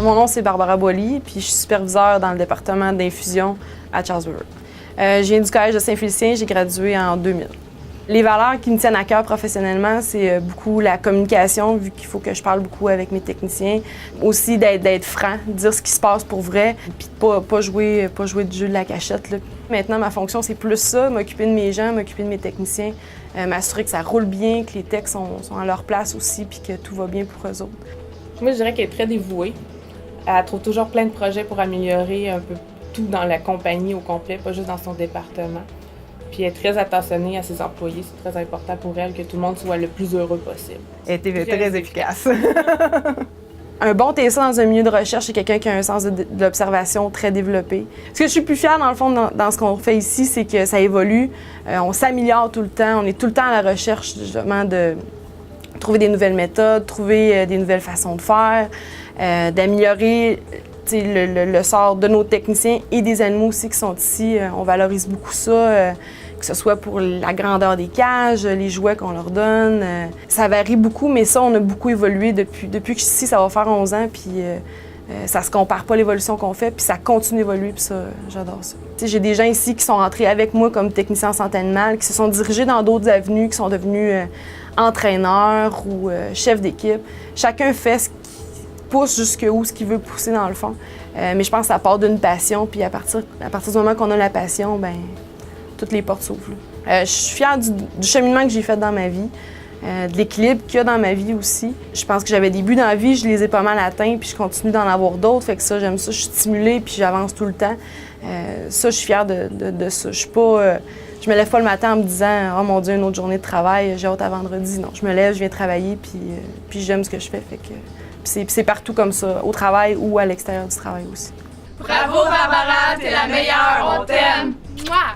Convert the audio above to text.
Mon nom, c'est Barbara Boily, puis je suis superviseure dans le département d'infusion à Charles River. Je viens du Collège de Saint-Félicien, j'ai gradué en 2000. Les valeurs qui me tiennent à cœur professionnellement, c'est beaucoup la communication, vu qu'il faut que je parle beaucoup avec mes techniciens. Aussi d'être franc, dire ce qui se passe pour vrai, puis de pas jouer du jeu de la cachette, là. Maintenant, ma fonction, c'est plus ça, m'occuper de mes gens, m'occuper de mes techniciens, m'assurer que ça roule bien, que les techs sont à leur place aussi, puis que tout va bien pour eux autres. Moi, je dirais qu'elle est très dévouée. Elle trouve toujours plein de projets pour améliorer un peu tout dans la compagnie au complet, pas juste dans son département. Puis elle est très attentionnée à ses employés. C'est très important pour elle que tout le monde soit le plus heureux possible. Elle était très efficace. Un bon TSA dans un milieu de recherche, c'est quelqu'un qui a un sens de l'observation très développé. Ce que je suis plus fière, dans le fond, dans ce qu'on fait ici, c'est que ça évolue. On s'améliore tout le temps. On est tout le temps à la recherche, justement, de trouver des nouvelles méthodes, trouver des nouvelles façons de faire, d'améliorer le sort de nos techniciens et des animaux aussi qui sont ici. On valorise beaucoup ça, que ce soit pour la grandeur des cages, les jouets qu'on leur donne. Ça varie beaucoup, mais ça, on a beaucoup évolué depuis que je suis ici, ça va faire 11 ans, puis ça se compare pas l'évolution qu'on fait, puis ça continue d'évoluer, puis ça, j'adore ça. J'ai des gens ici qui sont entrés avec moi comme techniciens en santé animale, qui se sont dirigés dans d'autres avenues, qui sont devenus entraîneurs ou chefs d'équipe. Chacun fait ce pousse jusqu'où ce qu'il veut pousser dans le fond. Mais je pense que ça part d'une passion, puis à partir du moment qu'on a la passion, ben toutes les portes s'ouvrent. Je suis fière du cheminement que j'ai fait dans ma vie, de l'équilibre qu'il y a dans ma vie aussi. Je pense que j'avais des buts dans la vie, je les ai pas mal atteints, puis je continue d'en avoir d'autres, fait que ça, j'aime ça, je suis stimulée, puis j'avance tout le temps. Ça, je suis fière de ça. Je me lève pas le matin en me disant « Oh mon Dieu, une autre journée de travail, j'ai hâte à vendredi ». Non, je me lève, je viens travailler, puis j'aime ce que je fais, fait que... C'est partout comme ça, au travail ou à l'extérieur du travail aussi. Bravo Barbara, t'es la meilleure, on t'aime! Mouah!